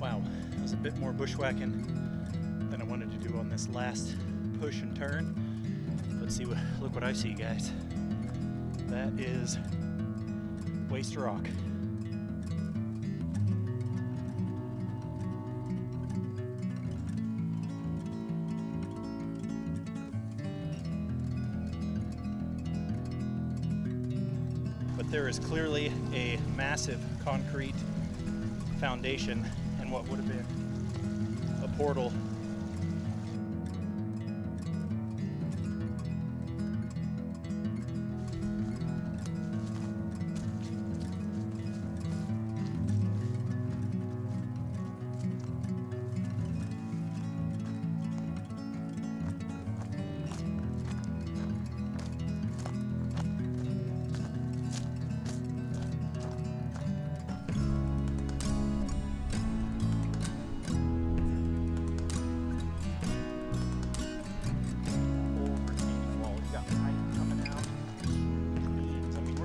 Wow, that was a bit more bushwhacking than I wanted to do on this last push and turn. Let's see look what I see, guys. That is waste rock. But there is clearly a massive concrete foundation in what would have been a portal.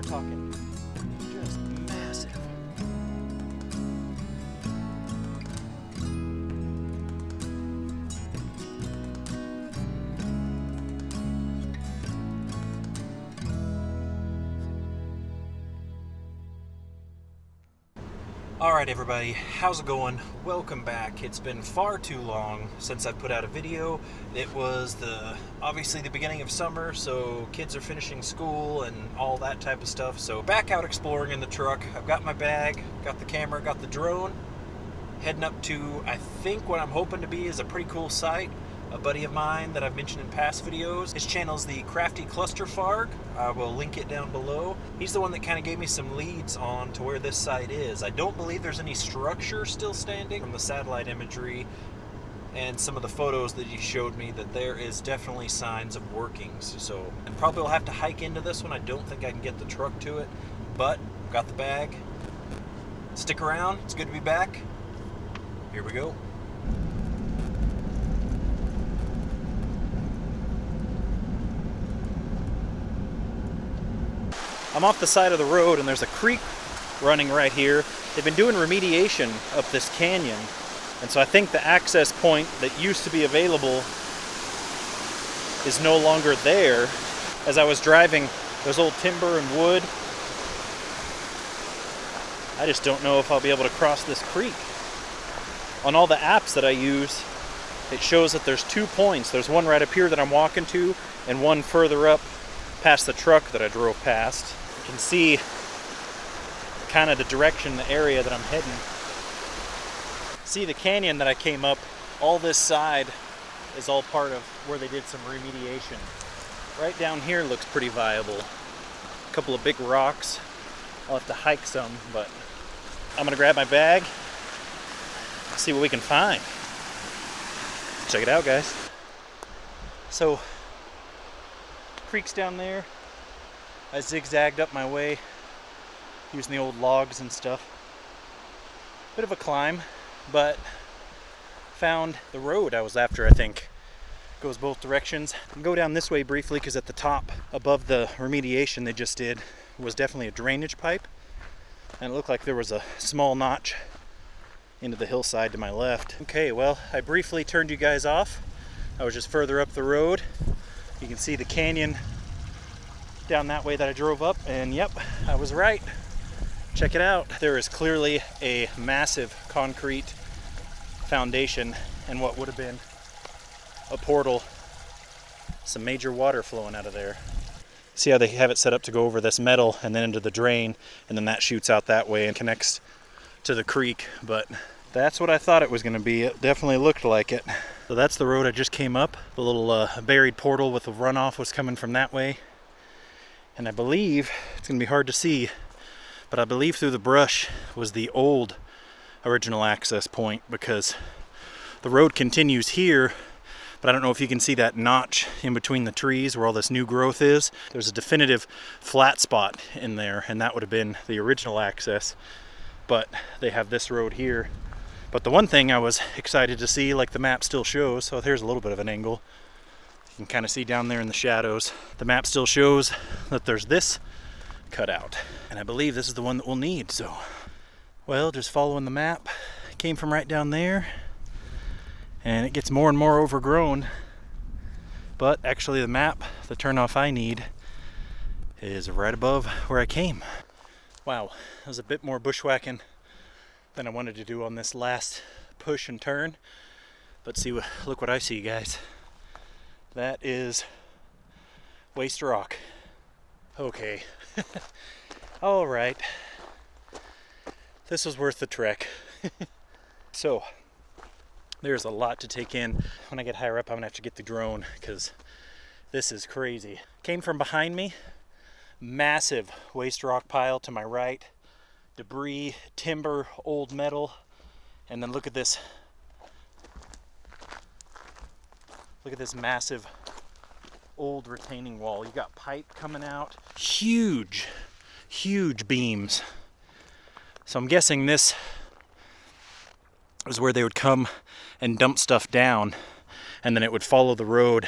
Talking just massive. Alright everybody, how's it going? Welcome back. It's been far too long since I put out a video. It was obviously the beginning of summer, so kids are finishing school and all that type of stuff. So back out exploring in the truck. I've got my bag, got the camera, got the drone. Heading up to, I think what I'm hoping to be is a pretty cool site. A buddy of mine that I've mentioned in past videos. His channel is the Crafty Clusterfarg. I will link it down below. He's the one that kind of gave me some leads on to where this site is. I don't believe there's any structure still standing from the satellite imagery and some of the photos that he showed me, that there is definitely signs of workings. So I probably will have to hike into this one. I don't think I can get the truck to it, but I've got the bag. Stick around, it's good to be back. Here we go. I'm off the side of the road and there's a creek running right here. They've been doing remediation up this canyon. And so I think the access point that used to be available is no longer there. As I was driving, there's old timber and wood. I just don't know if I'll be able to cross this creek. On all the apps that I use, it shows that there's 2 points. There's one right up here that I'm walking to and one further up past the truck that I drove past. You can see kind of the direction, the area that I'm heading. See the canyon that I came up, all this side is all part of where they did some remediation. Right down here looks pretty viable. A couple of big rocks. I'll have to hike some, but I'm gonna grab my bag, see what we can find. Check it out, guys. So, creek's down there. I zigzagged up my way using the old logs and stuff. Bit of a climb, but found the road I was after, I think. Goes both directions. I'll go down this way briefly because at the top, above the remediation they just did, was definitely a drainage pipe. And it looked like there was a small notch into the hillside to my left. Okay, well, I briefly turned you guys off. I was just further up the road. You can see the canyon down that way that I drove up, and yep, I was right. Check it out. There is clearly a massive concrete foundation in what would have been a portal. Some major water flowing out of there. See how they have it set up to go over this metal and then into the drain, and then that shoots out that way and connects to the creek. But that's what I thought it was going to be. It definitely looked like it. So that's the road I just came up. The little buried portal with the runoff was coming from that way. And I believe, it's going to be hard to see, but I believe through the brush was the old original access point, because the road continues here, but I don't know if you can see that notch in between the trees where all this new growth is. There's a definitive flat spot in there, and that would have been the original access, but they have this road here. But the one thing I was excited to see, like the map still shows, so here's a little bit of an angle. You can kind of see down there in the shadows. The map still shows that there's this cutout, and I believe this is the one that we'll need. So, well, just following the map, came from right down there, and it gets more and more overgrown. But actually the map, the turnoff I need, is right above where I came. Wow, that was a bit more bushwhacking than I wanted to do on this last push and turn. But see, look what I see, guys. That is waste rock. Okay. All right. This was worth the trek. So, there's a lot to take in. When I get higher up, I'm gonna have to get the drone because this is crazy. Came from behind me, massive waste rock pile to my right, debris, timber, old metal, and then look at this. Look at this massive old retaining wall. You got pipe coming out, huge, huge beams. So I'm guessing this is where they would come and dump stuff down, and then it would follow the road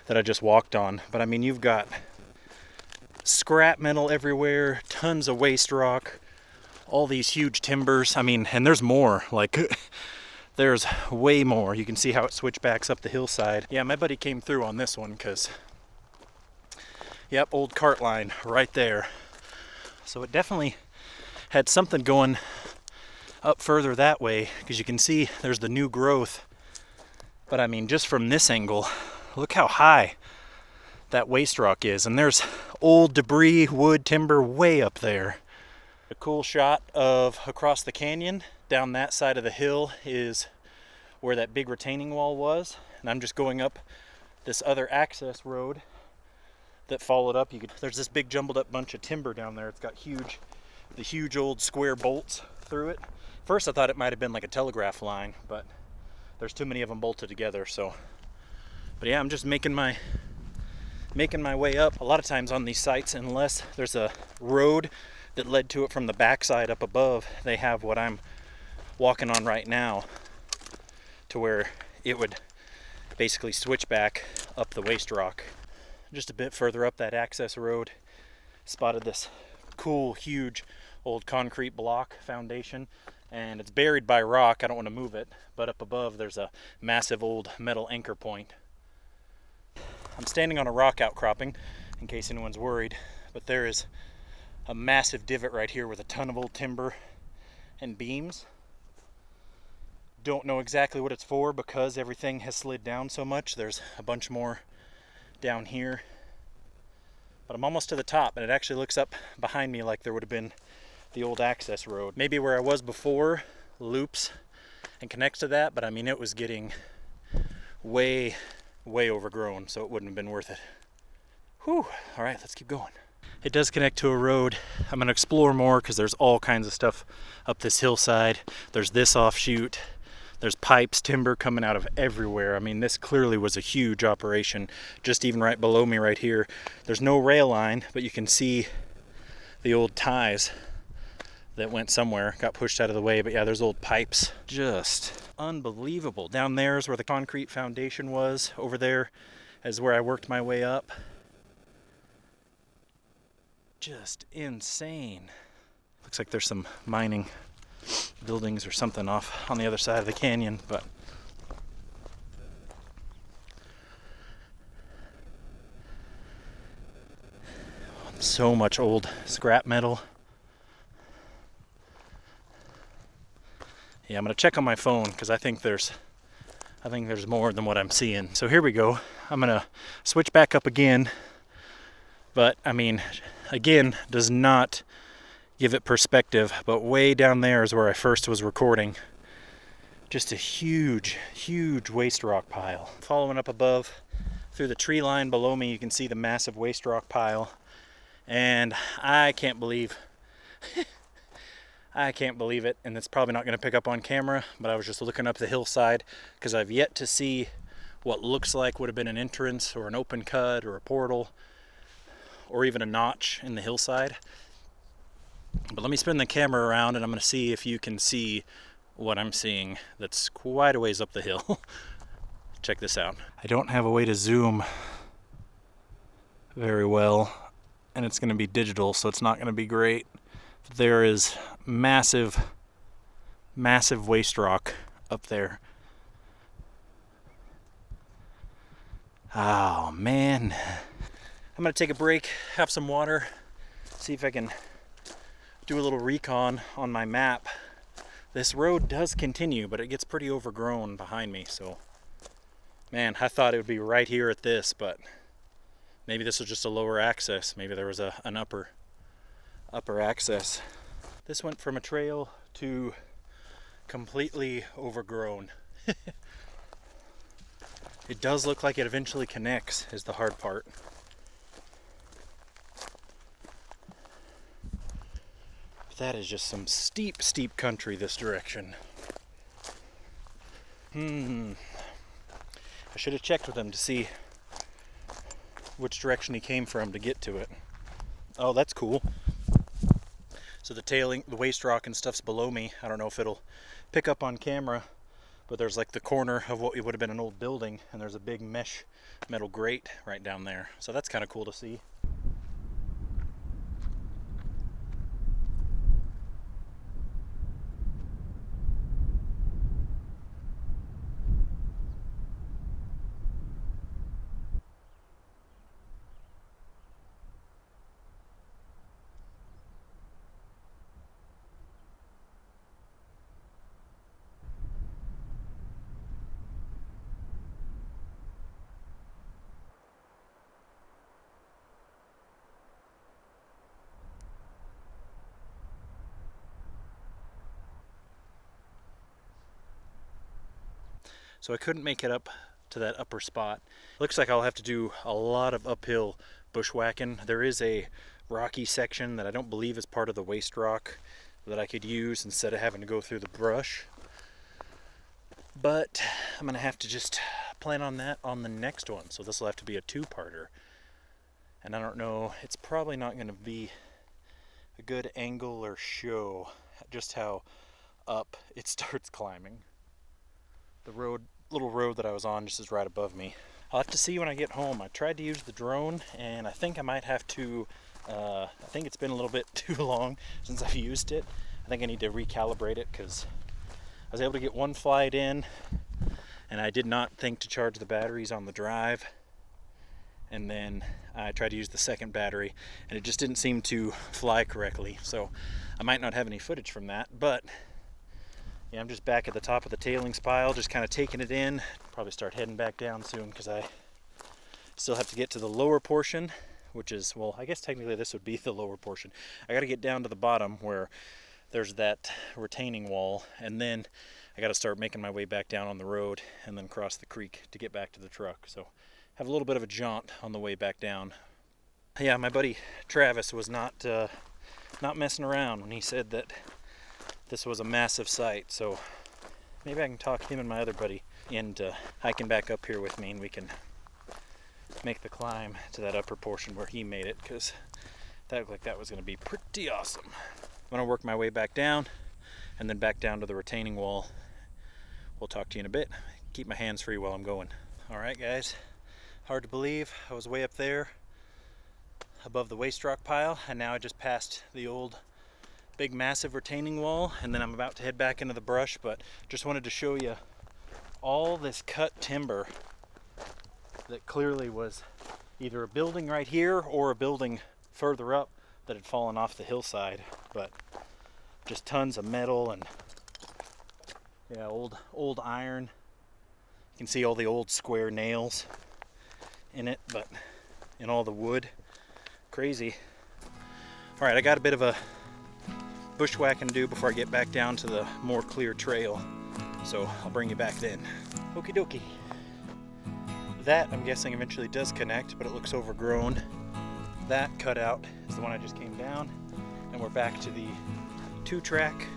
that I just walked on. But I mean, you've got scrap metal everywhere, tons of waste rock, all these huge timbers. I mean, and there's more, like there's way more. You can see how it switchbacks up the hillside. Yeah, my buddy came through on this one because, yep, old cart line right there. So it definitely had something going up further that way, because you can see there's the new growth. But I mean, just from this angle, look how high that waste rock is. And there's old debris, wood, timber way up there. A cool shot of across the canyon. Down that side of the hill is where that big retaining wall was. And I'm just going up this other access road that followed up. There's this big jumbled up bunch of timber down there. It's got the huge old square bolts through it. First I thought it might have been like a telegraph line, but there's too many of them bolted together. So, but yeah, I'm just making my way up. A lot of times on these sites, unless there's a road that led to it from the backside up above, they have what I'm walking on right now, to where it would basically switch back up the waste rock. Just a bit further up that access road, spotted this cool, huge old concrete block foundation, and it's buried by rock. I don't want to move it, but up above there's a massive old metal anchor point. I'm standing on a rock outcropping, in case anyone's worried, but there is a massive divot right here with a ton of old timber and beams. Don't know exactly what it's for because everything has slid down so much. There's a bunch more down here, but I'm almost to the top, and it actually looks up behind me like there would have been the old access road. Maybe where I was before loops and connects to that, but I mean, it was getting way overgrown, so it wouldn't have been worth it. Whew. All right, let's keep going. It does connect to a road. I'm gonna explore more because there's all kinds of stuff up this hillside. There's this offshoot. There's pipes, timber coming out of everywhere. I mean, this clearly was a huge operation. Just even right below me right here, there's no rail line, but you can see the old ties that went somewhere, got pushed out of the way. But yeah, there's old pipes. Just unbelievable. Down there is where the concrete foundation was. Over there is where I worked my way up. Just insane. Looks like there's some mining buildings or something off on the other side of the canyon, but so much old scrap metal. Yeah, I'm gonna check on my phone because I think there's more than what I'm seeing. So here we go. I'm gonna switch back up again, but I mean, again, does not give it perspective, but way down there is where I first was recording. Just a huge waste rock pile. Following up above through the tree line below me, you can see the massive waste rock pile, and I can't believe it, and it's probably not going to pick up on camera, but I was just looking up the hillside because I've yet to see what looks like would have been an entrance or an open cut or a portal or even a notch in the hillside. But let me spin the camera around and I'm going to see if you can see what I'm seeing. That's quite a ways up the hill. Check this out. I don't have a way to zoom very well, and it's going to be digital, so it's not going to be great. There is massive massive waste rock up there. Oh man. I'm gonna take a break, have some water, see if I can do a little recon on my map. This road does continue, but it gets pretty overgrown behind me, so man, I thought it would be right here at this, but maybe this was just a lower access. Maybe there was an upper access. This went from a trail to completely overgrown. It does look like it eventually connects, is the hard part. That is just some steep, steep country this direction. I should have checked with him to see which direction he came from to get to it. Oh, that's cool. So the waste rock and stuff's below me. I don't know if it'll pick up on camera, but there's like the corner of what would have been an old building, and there's a big mesh metal grate right down there. So that's kind of cool to see. So I couldn't make it up to that upper spot. Looks like I'll have to do a lot of uphill bushwhacking. There is a rocky section that I don't believe is part of the waste rock that I could use instead of having to go through the brush. But I'm gonna have to just plan on that on the next one. So this will have to be a two-parter. And I don't know, it's probably not gonna be a good angle or show just how up it starts climbing. The little road that I was on just is right above me. I'll have to see when I get home. I tried to use the drone, and I think I might have to, I think it's been a little bit too long since I've used it. I think I need to recalibrate it because I was able to get one flight in, and I did not think to charge the batteries on the drive. And then I tried to use the second battery, and it just didn't seem to fly correctly. So I might not have any footage from that, but yeah, I'm just back at the top of the tailings pile, just kind of taking it in. Probably start heading back down soon because I still have to get to the lower portion, which is, well, I guess technically this would be the lower portion. I got to get down to the bottom where there's that retaining wall, and then I got to start making my way back down on the road and then cross the creek to get back to the truck. So have a little bit of a jaunt on the way back down. Yeah, my buddy Travis was not messing around when he said that this was a massive site, so maybe I can talk him and my other buddy into hiking back up here with me, and we can make the climb to that upper portion where he made it, because that looked like that was going to be pretty awesome. I'm going to work my way back down and then back down to the retaining wall. We'll talk to you in a bit. Keep my hands free while I'm going. Alright guys, hard to believe I was way up there above the waste rock pile, and now I just passed the old big massive retaining wall, and then I'm about to head back into the brush. But just wanted to show you all this cut timber that clearly was either a building right here or a building further up that had fallen off the hillside. But just tons of metal and yeah, old iron. You can see all the old square nails in it, but in all the wood. Crazy. All right, I got a bit of a bushwhacking to do before I get back down to the more clear trail, so I'll bring you back then. Okie dokie. That, I'm guessing, eventually does connect, but it looks overgrown. That cutout is the one I just came down, and we're back to the 2-track.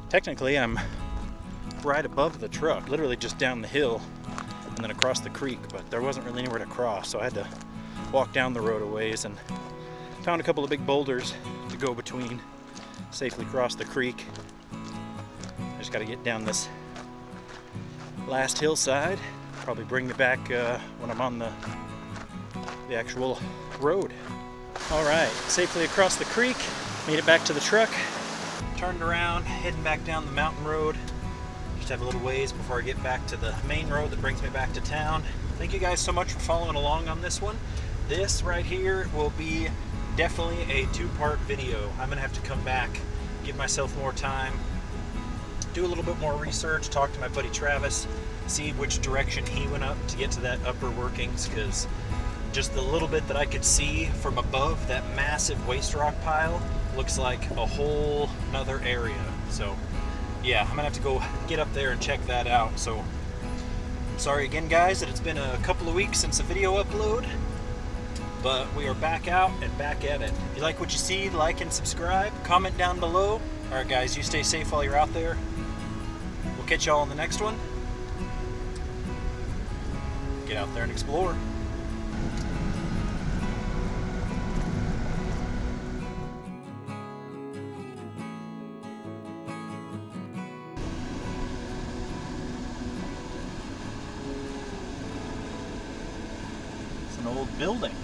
Technically, I'm right above the truck, literally just down the hill and then across the creek, but there wasn't really anywhere to cross, so I had to walk down the road a ways and found a couple of big boulders to go between, safely cross the creek. I just got to get down this last hillside, probably bring me back when I'm on the actual road. All right, safely across the creek, made it back to the truck. turned around, heading back down the mountain road. Just have a little ways before I get back to the main road that brings me back to town. Thank you guys so much for following along on this one. This right here will be definitely a two-part video. I'm gonna have to come back, give myself more time, do a little bit more research, talk to my buddy Travis, see which direction he went up to get to that upper workings, because just the little bit that I could see from above that massive waste rock pile looks like a whole nother area. So yeah, I'm gonna have to go get up there and check that out. So sorry again guys that it's been a couple of weeks since the video upload, but we are back out and back at it. If you like what you see, like and subscribe, comment down below. Alright guys, you stay safe while you're out there. We'll catch y'all on the next one. Get out there and explore. It's an old building.